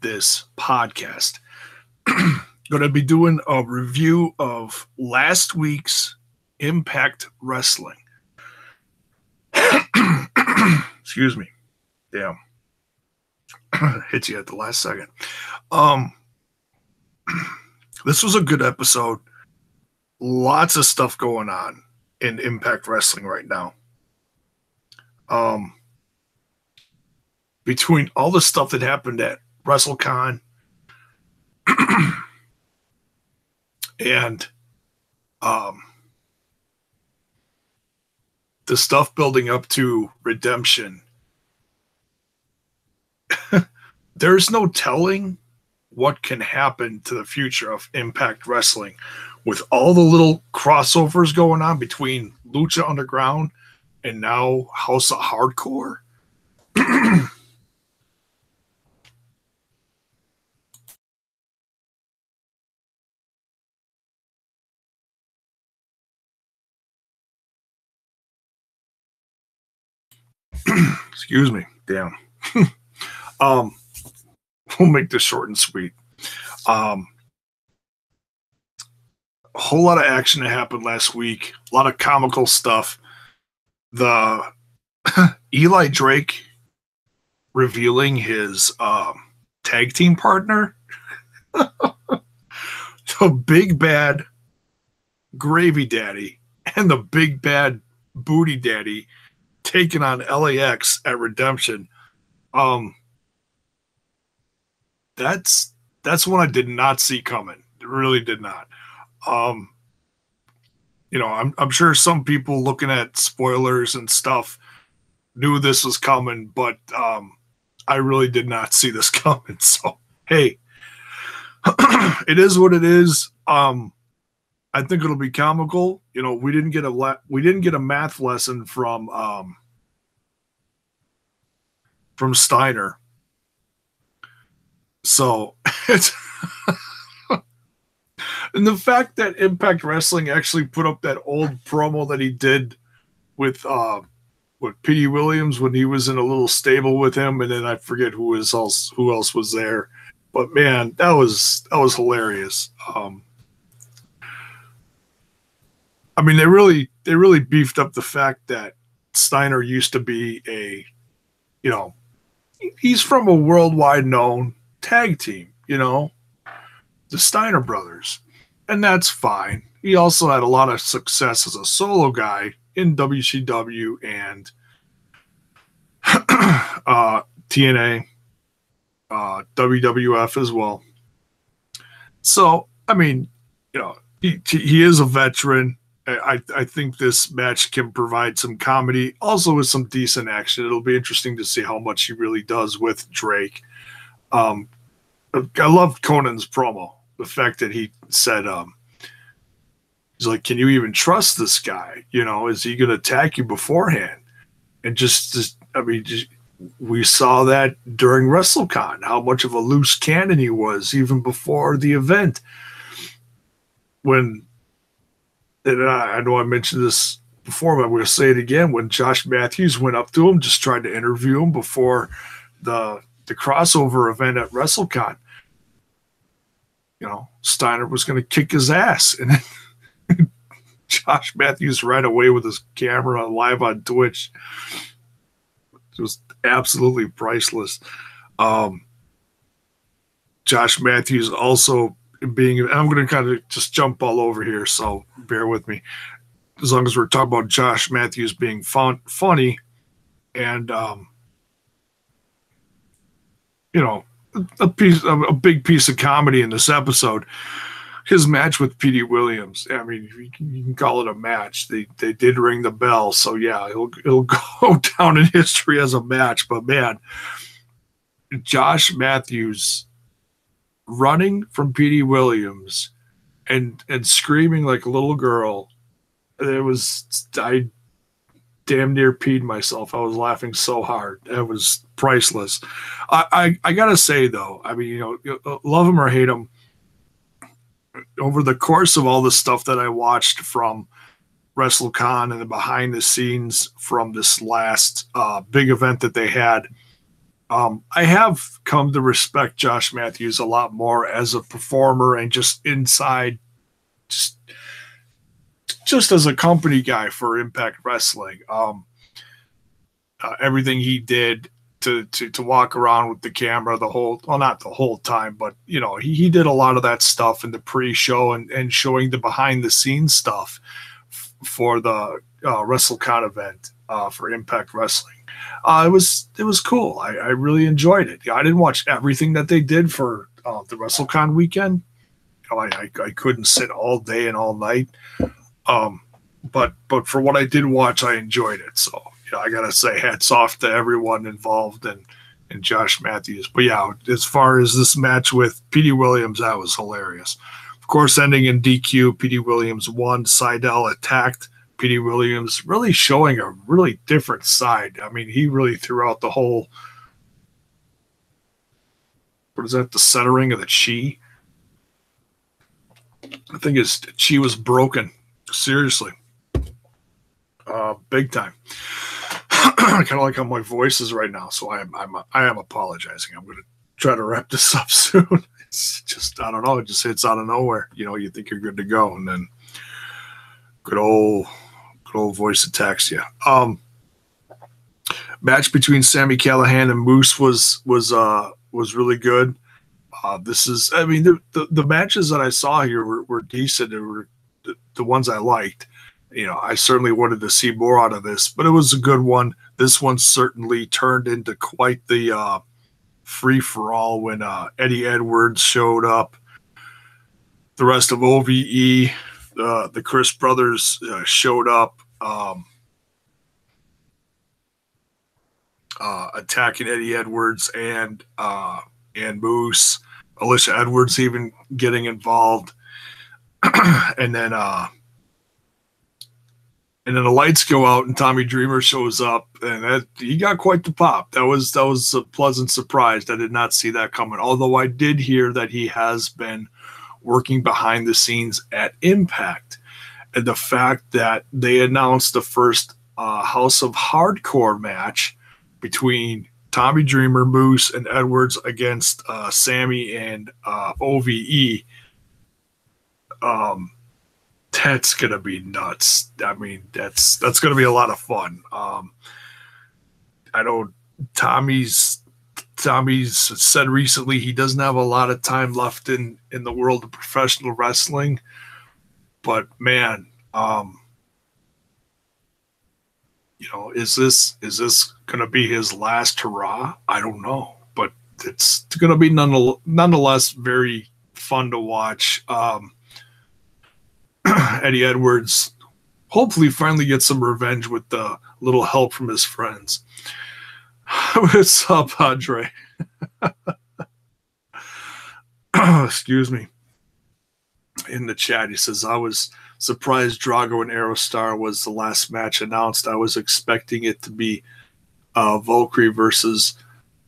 this podcast. Going to be doing a review of last week's Impact Wrestling. Excuse me. Damn. Hit you at the last second. This was a good episode. Lots of stuff going on in Impact Wrestling right now. Between all the stuff that happened at WrestleCon and the stuff building up to Redemption, there's no telling what can happen to the future of Impact Wrestling with all the little crossovers going on between Lucha Underground and now House of Hardcore. Excuse me. Damn. We'll make this short and sweet. A whole lot of action that happened last week. A lot of comical stuff. The Eli Drake revealing his tag team partner. The Big Bad Gravy Daddy and the Big Bad Booty Daddy taking on LAX at Redemption. That's one I did not see coming. It really did not. I'm sure some people looking at spoilers and stuff knew this was coming, but I really did not see this coming. So hey, it is what it is. I think it'll be comical. We didn't get a math lesson from Steiner. So it's and the fact that Impact Wrestling actually put up that old promo that he did with Petey Williams when he was in a little stable with him, and then I forget who else was there. But man, that was hilarious. I mean, they really beefed up the fact that Steiner used to be he's from a worldwide known tag team, the Steiner brothers, and that's fine. He also had a lot of success as a solo guy in WCW and TNA, WWF as well. So, I mean, he is a veteran. I think this match can provide some comedy, also with some decent action. It'll be interesting to see how much he really does with Drake. I loved Conan's promo. The fact that he said, he's like, can you even trust this guy? Is he going to attack you beforehand? And we saw that during WrestleCon, how much of a loose cannon he was even before the event. And I know I mentioned this before, but I'm going to say it again. When Josh Matthews went up to him, just tried to interview him before the crossover event at WrestleCon, Steiner was going to kick his ass. And then Josh Matthews right away with his camera live on Twitch. It was absolutely priceless. Josh Matthews also I'm going to kind of just jump all over here, so bear with me. As long as we're talking about Josh Matthews being funny and, a big piece of comedy in this episode, his match with Petey Williams. I mean, you can call it a match. They did ring the bell, so yeah, it'll go down in history as a match. But man, Josh Matthews running from Petey Williams and screaming like a little girl. I damn near peed myself. I was laughing so hard. It was priceless. I gotta say though, I mean, love him or hate him, over the course of all the stuff that I watched from WrestleCon and the behind the scenes from this last big event that they had, I have come to respect Josh Matthews a lot more as a performer and just inside, just as a company guy for Impact Wrestling. Everything he did to walk around with the camera not the whole time, but he did a lot of that stuff in the pre-show and showing the behind the scenes stuff for the WrestleCon event for Impact Wrestling. It was cool. I really enjoyed it. I didn't watch everything that they did for the WrestleCon weekend. I couldn't sit all day and all night. But for what I did watch, I enjoyed it. So I gotta say, hats off to everyone involved and Josh Matthews. But yeah, as far as this match with Petey Williams, that was hilarious. Of course, ending in DQ, Petey Williams won. Seidel attacked Petey Williams, really showing a really different side. I mean, he really threw out the whole, what is that, the centering of the chi? I think his chi was broken. Seriously. Big time. Kind of like how my voice is right now, so I am apologizing. I'm going to try to wrap this up soon. It's just, I don't know, it just hits out of nowhere. You think you're good to go, and then good old voice attacks you. Match between Sami Callihan and Moose was really good. The matches that I saw here were decent. They were the ones I liked. I certainly wanted to see more out of this, but it was a good one. This one certainly turned into quite the free-for-all when Eddie Edwards showed up. The rest of OVE, the Chris brothers showed up, attacking Eddie Edwards and Moose. Alicia Edwards even getting involved. And then the lights go out and Tommy Dreamer shows up, and he got quite the pop. That was a pleasant surprise. I did not see that coming. Although I did hear that he has been working behind the scenes at Impact, and the fact that they announced the first House of Hardcore match between Tommy Dreamer, Moose, and Edwards against Sammy and OVE. That's gonna be nuts. I mean, that's gonna be a lot of fun. I know Tommy's said recently he doesn't have a lot of time left in the world of professional wrestling, but man, is this gonna be his last hurrah? I don't know, but it's gonna be nonetheless very fun to watch. Eddie Edwards hopefully finally gets some revenge with the little help from his friends. What's up, Andre? Excuse me. In the chat, he says, I was surprised Drago and Arrowstar was the last match announced. I was expecting it to be Valkyrie versus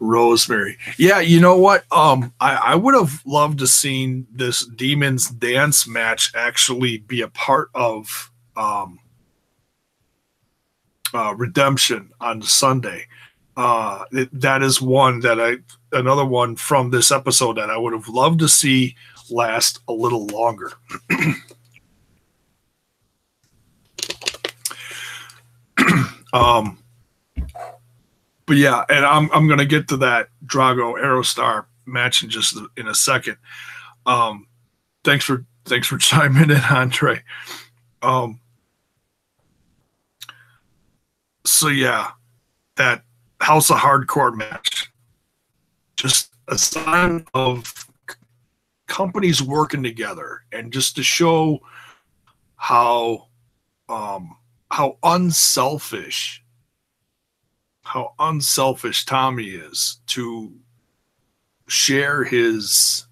Rosemary. Yeah, you know what? I would have loved to seen this Demons Dance match actually be a part of Redemption on Sunday. That is another one from this episode that I would have loved to see last a little longer. But yeah, and I'm gonna get to that Drago Arrowstar match in a second. Thanks for chiming in, Andre. So yeah, that House of Hardcore match, just a sign of companies working together, and just to show how unselfish Tommy is to share his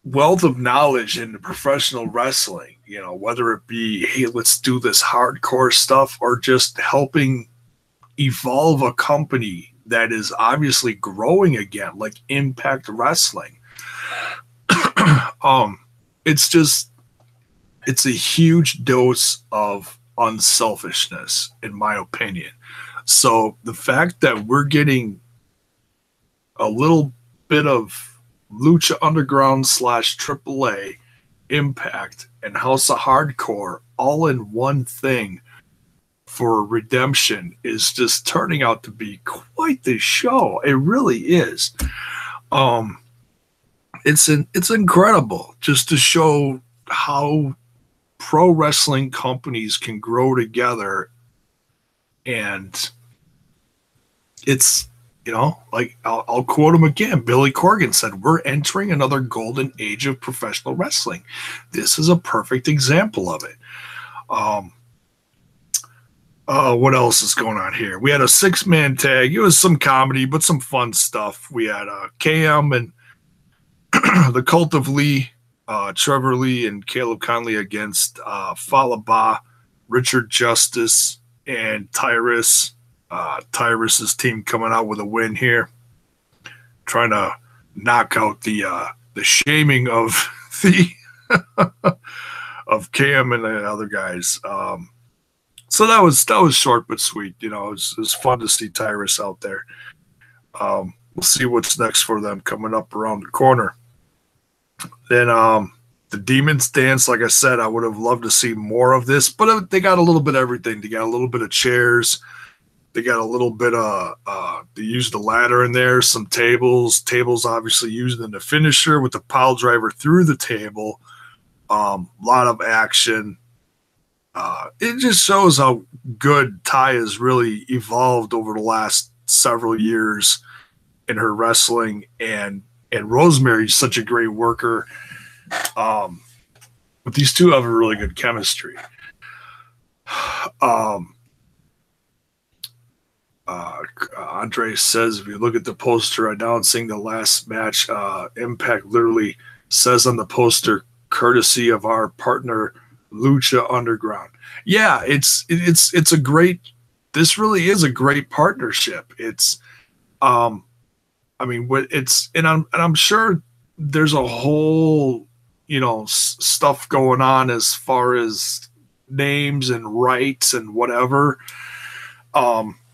wealth of knowledge in professional wrestling, whether it be, hey, let's do this hardcore stuff, or just helping evolve a company that is obviously growing again, like Impact Wrestling. It's a huge dose of unselfishness, in my opinion. So the fact that we're getting a little bit of Lucha Underground / AAA, Impact, and House of Hardcore all in one thing for Redemption is just turning out to be quite the show. It really is. It's incredible just to show how pro wrestling companies can grow together, and it's, you know, like I'll quote him again. Billy Corgan said, "We're entering another golden age of professional wrestling." This is a perfect example of it. What else is going on here? We had a 6-man tag. It was some comedy, but some fun stuff. We had KM and the Cult of Lee, Trevor Lee and Caleb Conley against Falaba, Richard Justice, and Tyrus. Tyrus's team coming out with a win here, trying to knock out the shaming of the of Cam and the other guys. So that was short but sweet. You know, it was fun to see Tyrus out there. We'll see what's next for them coming up around the corner. Then the Demons Dance, like I said, I would have loved to see more of this, but they got a little bit of everything. They got a little bit of chairs. They got a little bit of they used the ladder in there, some tables. Tables obviously used in the finisher with the pile driver through the table. Lot of action. It just shows how good Ty has really evolved over the last several years in her wrestling, and Rosemary's such a great worker. But these two have a really good chemistry. Andre says, if you look at the poster announcing the last match, Impact literally says on the poster, courtesy of our partner Lucha Underground. Yeah, it's a great. This really is a great partnership. It's, I mean, what it's, and I'm sure there's a whole, you know, stuff going on as far as names and rights and whatever.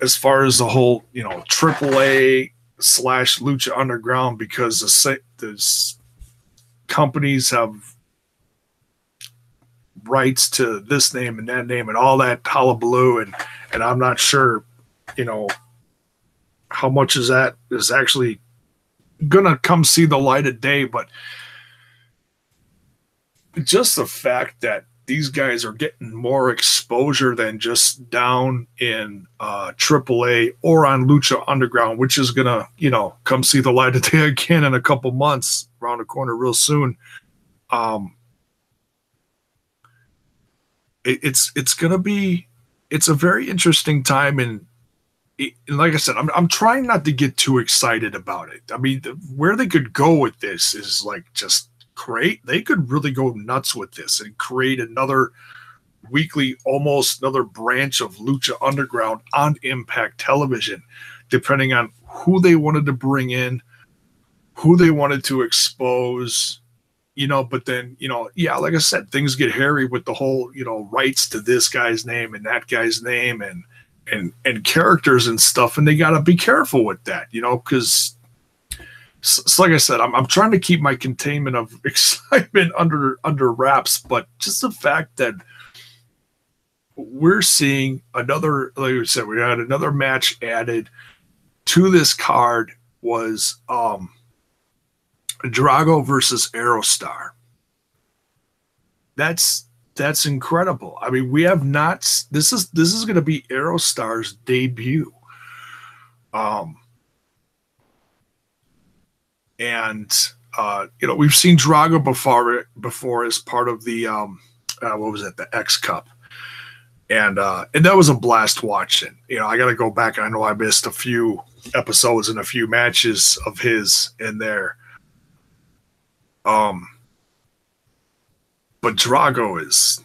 As far as the whole, you know, AAA / Lucha Underground, because the companies have rights to this name and that name and all that hullabaloo, and I'm not sure, you know, how much is that is actually gonna come see the light of day, but just the fact that these guys are getting more exposure than just down in AAA or on Lucha Underground, which is gonna, you know, come see the light of day again in a couple months, around the corner real soon. It's gonna be, it's a very interesting time, and like I said, I'm trying not to get too excited about it. I mean, where they could go with this is like just great. They could really go nuts with this and create another weekly, almost another branch of Lucha Underground on Impact Television, depending on who they wanted to bring in, who they wanted to expose, you know. But then, you know, yeah, like I said, things get hairy with the whole, you know, rights to this guy's name and that guy's name and characters and stuff, and they got to be careful with that, you know, because so like I said, I'm trying to keep my containment of excitement under wraps, but just the fact that we're seeing another, like we said, we had another match added to this card was Drago versus Arrowstar. That's incredible. I mean, we have not. This is going to be Arrowstar's debut. And you know, we've seen Drago before as part of the what was it, the X Cup, and that was a blast watching. You know, I got to go back. I know I missed a few episodes and a few matches of his in there. But Drago is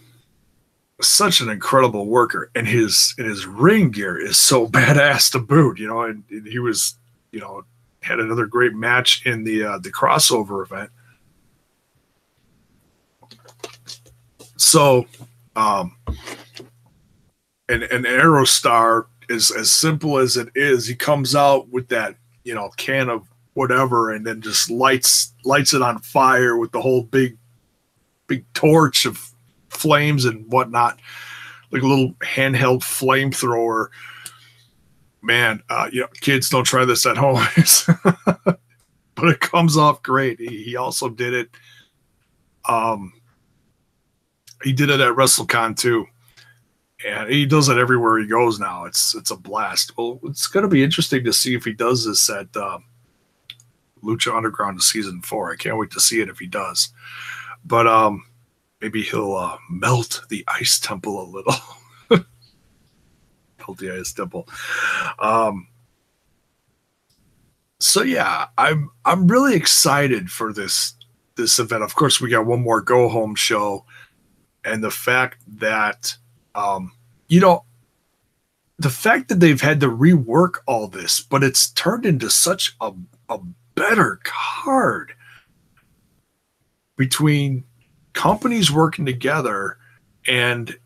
such an incredible worker, and his ring gear is so badass to boot. You know, and he was, you know, had another great match in the crossover event. So, and Arrowstar is as simple as it is. He comes out with that, you know, can of whatever, and then just lights it on fire with the whole big torch of flames and whatnot, like a little handheld flamethrower. Man, kids, don't try this at home. But it comes off great. He also did it. He did it at WrestleCon too, and he does it everywhere he goes now. It's a blast. Well, it's going to be interesting to see if he does this at Lucha Underground season 4. I can't wait to see it if he does. But maybe he'll melt the ice temple a little. Melt the ice temple. So yeah, I'm really excited for this event. Of course, we got one more go home show, and the fact that the fact that they've had to rework all this, but it's turned into such a better card between companies working together, and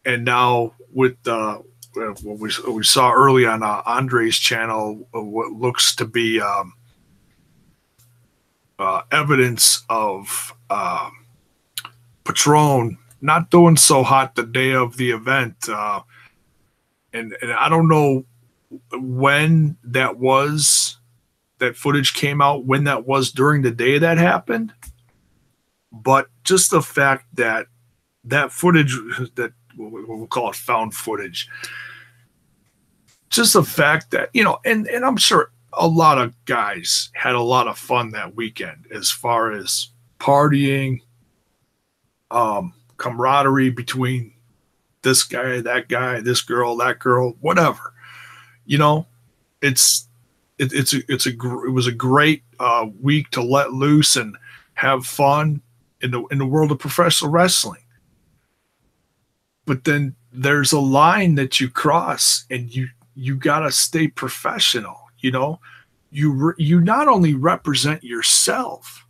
now with what we saw early on Andre's channel, what looks to be evidence of Patron not doing so hot the day of the event, and I don't know when that footage came out, when that was during the day that happened, but just the fact that footage, that we'll call it found footage, just the fact that, and I'm sure a lot of guys had a lot of fun that weekend as far as partying, camaraderie between this guy, that guy, this girl, that girl, whatever. It was a great week to let loose and have fun in the world of professional wrestling. But then there's a line that you cross, and you gotta stay professional. You not only represent yourself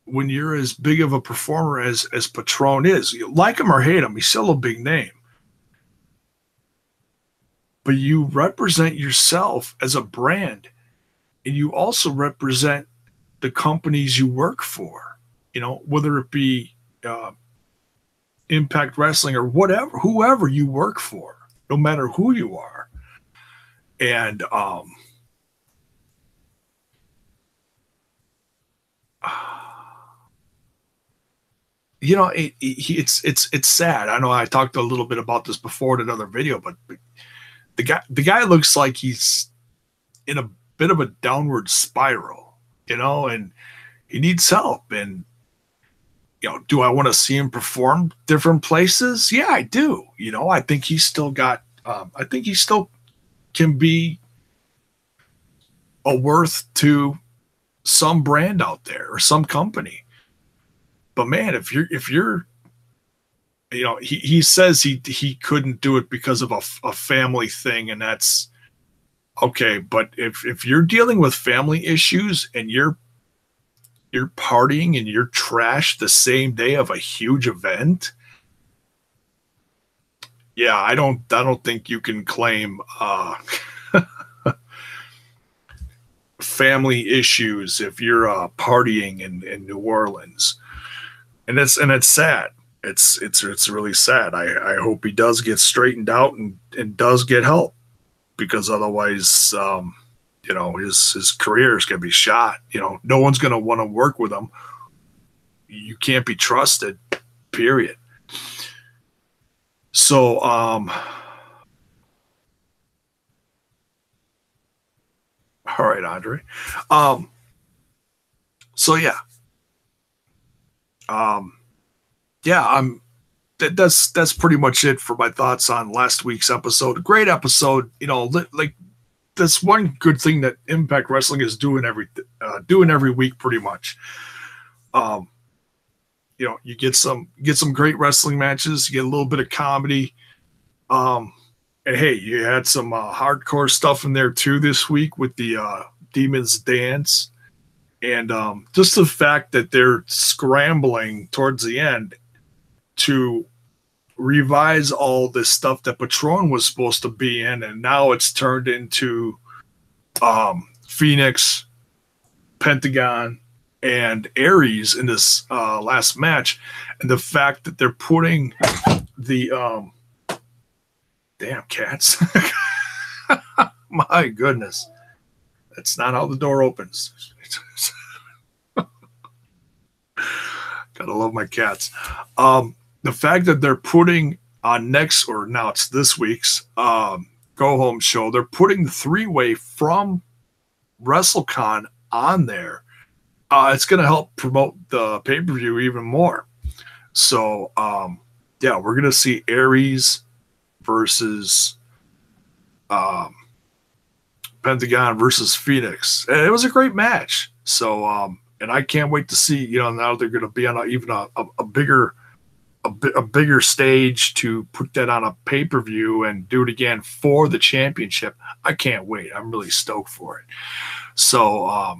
when you're as big of a performer as Patron is. You like him or hate him, he's still a big name. But you represent yourself as a brand, and you also represent the companies you work for, whether it be Impact Wrestling or whoever you work for, no matter who you are. And it's sad. I know I talked a little bit about this before in another video, but the guy looks like he's in a bit of a downward spiral, and he needs help. And do I want to see him perform different places? Yeah, I do. I think he's still got. I think he still can be a worth to some brand out there or some company. But man, if you're he says he couldn't do it because of a family thing, and that's okay. But if you're dealing with family issues and you're partying and you're trashed the same day of a huge event, yeah, I don't think you can claim family issues if you're partying in New Orleans. And it's sad. It's really sad. I hope he does get straightened out and does get help, because otherwise, his career is going to be shot. No one's going to want to work with him. You can't be trusted, period. So, all right, Andre. So yeah. That's pretty much it for my thoughts on last week's episode. Great episode. Like, that's one good thing that Impact Wrestling is doing every week, pretty much. You get some great wrestling matches. You get a little bit of comedy. And hey, you had some hardcore stuff in there too this week with the Demon's Dance. And just the fact that they're scrambling towards the end to revise all this stuff that Patron was supposed to be in, and now it's turned into Phoenix Pentagon and Aries in this last match, and the fact that they're putting the damn cats. My goodness, that's not how the door opens. Gotta love my cats. The fact that they're putting on next, or now it's this week's Go Home show, they're putting the three-way from WrestleCon on there. It's going to help promote the pay-per-view even more. So, yeah, we're going to see Aries versus Pentagon versus Phoenix. And it was a great match. So, and I can't wait to see, now they're going to be on a bigger stage to put that on a pay-per-view and do it again for the championship. I can't wait. I'm really stoked for it. So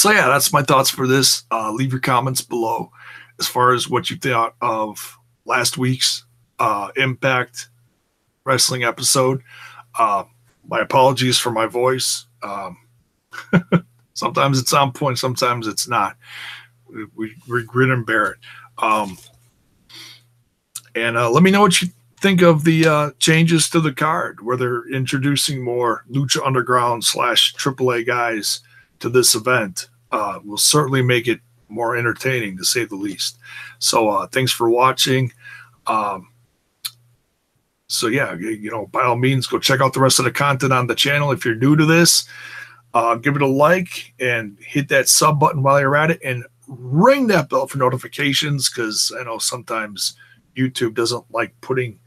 yeah, that's my thoughts for this. Leave your comments below as far as what you thought of last week's Impact Wrestling episode. My apologies for my voice. Sometimes it's on point, sometimes it's not. We grin and bear it. And let me know what you think of the changes to the card, where they're introducing more Lucha Underground / AAA guys to this event. Will certainly make it more entertaining, to say the least. So thanks for watching. So yeah, by all means, go check out the rest of the content on the channel. If you're new to this, give it a like and hit that sub button while you're at it, and ring that bell for notifications, because I know sometimes YouTube doesn't like putting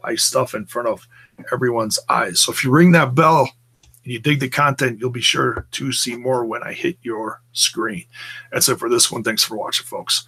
my stuff in front of everyone's eyes. So if you ring that bell and you dig the content, you'll be sure to see more when I hit your screen. That's it for this one. Thanks for watching, folks.